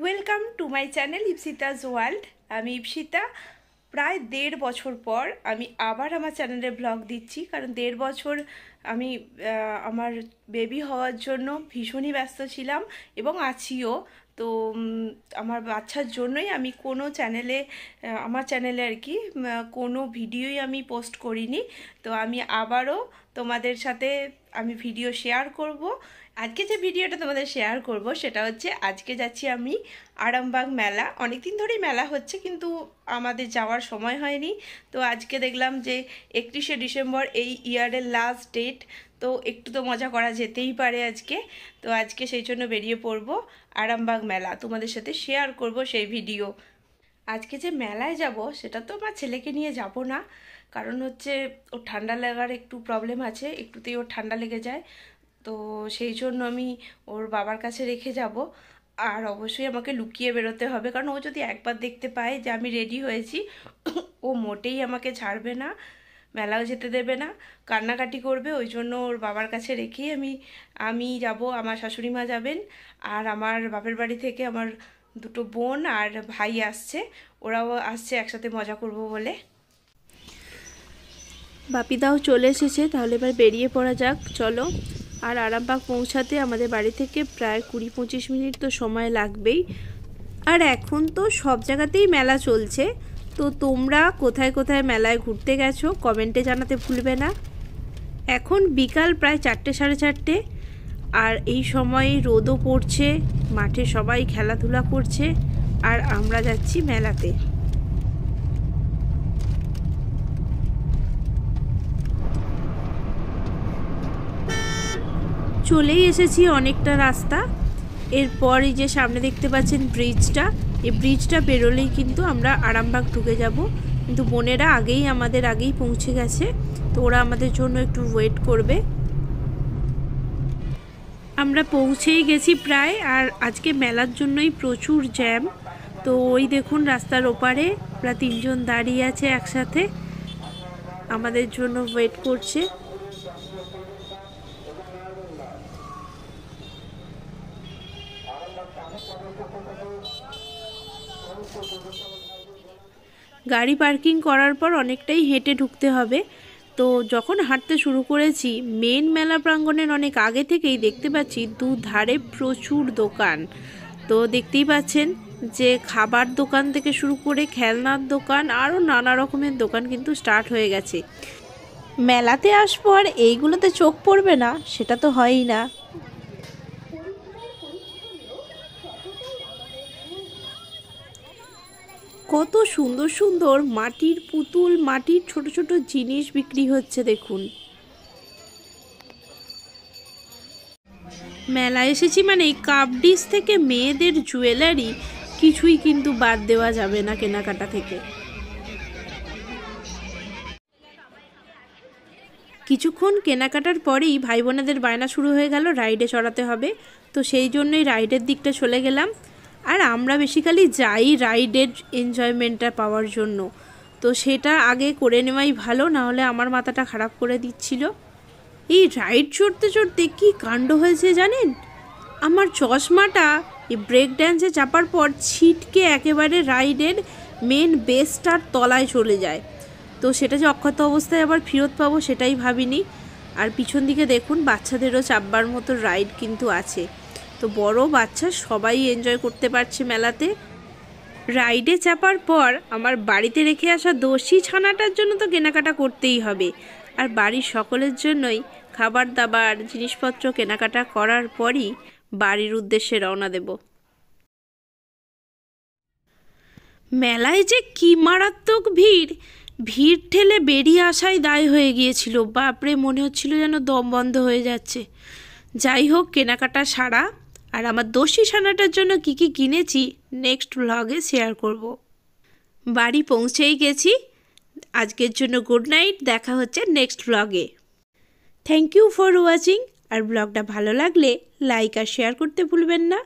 Welcome to my channel Ipsita's world. আমি ইপসিতা। প্রায় 1.5 বছর পর আমি আবার আমার চ্যানেলে ব্লগ দিচ্ছি, কারণ 1.5 বছর আমি আমার বেবি হওয়ার জন্য ভীষণই ব্যস্ত ছিলাম এবং আছিও। তো আমার বাচ্চার জন্যই আমি কোনো চ্যানেলে আমার চ্যানেলে আর কি কোনো ভিডিওই আমি পোস্ট করিনি। তো আমি আবারও তোমাদের সাথে আমি ভিডিও শেয়ার করব। আজকে যে ভিডিওটা তোমাদের শেয়ার করব সেটা হচ্ছে আজকে যাচ্ছি আমি আরামবাগ মেলা। অনেক দিন ধরেই মেলা হচ্ছে কিন্তু আমাদের যাওয়ার সময় হয়নি। তো আজকে দেখলাম যে 31শে ডিসেম্বর এই ইয়ারের লাস্ট ডেট, তো একটু তো মজা করা যেতেই পারে আজকে। তো আজকে সেই জন্য বেরিয়ে পড়বো আরামবাগ মেলা, তোমাদের সাথে শেয়ার করব সেই ভিডিও। আজকে যে মেলায় যাব সেটা তো আমার ছেলেকে নিয়ে যাব না, কারণ হচ্ছে ওর ঠান্ডা লাগার একটু প্রবলেম আছে, একটুতেই ওর ঠান্ডা লেগে যায়। তো সেই জন্য আমি ওর বাবার কাছে রেখে যাব। আর অবশ্যই আমাকে লুকিয়ে বেরোতে হবে, কারণ ও যদি একবার দেখতে পায় যে আমি রেডি হয়েছি ও মোটেই আমাকে ছাড়বে না, মেলাও যেতে দেবে না, কান্নাকাটি করবে। ওই জন্য ওর বাবার কাছে রেখেই আমি যাব, আমার শাশুড়ি মা যাবেন, আর আমার বাপের বাড়ি থেকে আমার দুটো বোন আর ভাই আসছে, ওরাও আসছে, একসাথে মজা করব বলে। বাপিদাও চলে এসেছে, তাহলে এবার বেরিয়ে পড়া যাক, চলো। আর আরামবাগ পৌঁছাতে আমাদের বাড়ি থেকে প্রায় 20-25 মিনিট তো সময় লাগবেই। আর এখন তো সব জায়গাতেই মেলা চলছে, তো তোমরা কোথায় কোথায় মেলায় ঘুরতে গেছো কমেন্টে জানাতে ভুলবে না। এখন বিকাল প্রায় 4টে সাড়ে 4টে, আর এই সময় রোদও পড়ছে, মাঠে সবাই খেলাধুলা করছে, আর আমরা যাচ্ছি মেলাতে। চলেই এসেছি অনেকটা রাস্তা। এরপর এই যে সামনে দেখতে পাচ্ছেন ব্রিজটা, এই ব্রিজটা পেরোলেই কিন্তু আমরা আরামবাগ ঢুকে যাব। কিন্তু বোনেরা আমাদের আগেই পৌঁছে গেছে, তো ওরা আমাদের জন্য একটু ওয়েট করবে। আমরা পৌঁছেই গেছি প্রায়। আর আজকে মেলার জন্যই প্রচুর জ্যাম। তো ওই দেখুন রাস্তার ওপারে প্রায় 3জন দাঁড়িয়ে আছে একসাথে, আমাদের জন্য ওয়েট করছে। গাড়ি পার্কিং করার পর অনেকটাই হেঁটে ঢুকতে হবে। তো যখন হাঁটতে শুরু করেছি, মেন মেলা প্রাঙ্গণের অনেক আগে থেকেই দেখতে পাচ্ছি দুধারে প্রচুর দোকান। তো দেখতেই পাচ্ছেন যে খাবার দোকান থেকে শুরু করে খেলনার দোকান, আরও নানা রকমের দোকান কিন্তু স্টার্ট হয়ে গেছে। মেলাতে আসবো আর এইগুলোতে চোখ পড়বে না সেটা তো হয়ই না। কত সুন্দর সুন্দর মাটির পুতুল, মাটির ছোট ছোট জিনিস বিক্রি হচ্ছে দেখুন। মেলায় এসেছি মানে কাপ ডিশ থেকে মেয়েদের জুয়েলারি কিছুই কিন্তু বাদ দেওয়া যাবে না কেনাকাটা থেকে। কিছুক্ষণ কেনাকাটার পরেই ভাই বোনেদের বায়না শুরু হয়ে গেল, রাইডে চড়াতে হবে। তো সেই জন্যই রাইডের দিকটা চলে গেলাম। আর আমরা বেসিক্যালি যাই রাইডের এনজয়মেন্টটা পাওয়ার জন্য, তো সেটা আগে করে নেওয়াই ভালো, নাহলে আমার মাথাটা খারাপ করে দিচ্ছিল। এই রাইড চড়তে চড়তে কী কাণ্ড হয়েছে জানেন, আমার চশমাটা এই ব্রেক ড্যান্সে চাপার পর ছিটকে একেবারে রাইডের মেন বেসটার তলায় চলে যায়। তো সেটা যে অক্ষত অবস্থায় আবার ফেরত পাবো সেটাই ভাবিনি। আর পিছন দিকে দেখুন বাচ্চাদেরও চাপবার মতো রাইড কিন্তু আছে, তো বড় বাচ্চা সবাই এনজয় করতে পারছে মেলাতে। রাইডে চাপার পর আমার বাড়িতে রেখে আসা দোষী ছানাটার জন্য তো কেনাকাটা করতেই হবে, আর বাড়ির সকলের জন্যই খাবার দাবার জিনিসপত্র কেনাকাটা করার পরই বাড়ির উদ্দেশ্যে রওনা দেব। মেলায় যে কি মারাত্মক ভিড়, ভিড় ঠেলে বেরিয়ে আসাই দায় হয়ে গিয়েছিল। বাপরে, মনে হচ্ছিল যেন দম বন্ধ হয়ে যাচ্ছে। যাই হোক, কেনাকাটা সারা। আর আমার দোষী ছানাটার জন্য কি কি কিনেছি নেক্সট ব্লগে শেয়ার করব। বাড়ি পৌঁছেই গেছি। আজকের জন্য গুড নাইট, দেখা হচ্ছে নেক্সট ব্লগে। Thank you for watching. আর ব্লগটা ভালো লাগলে লাইক আর শেয়ার করতে ভুলবেন না।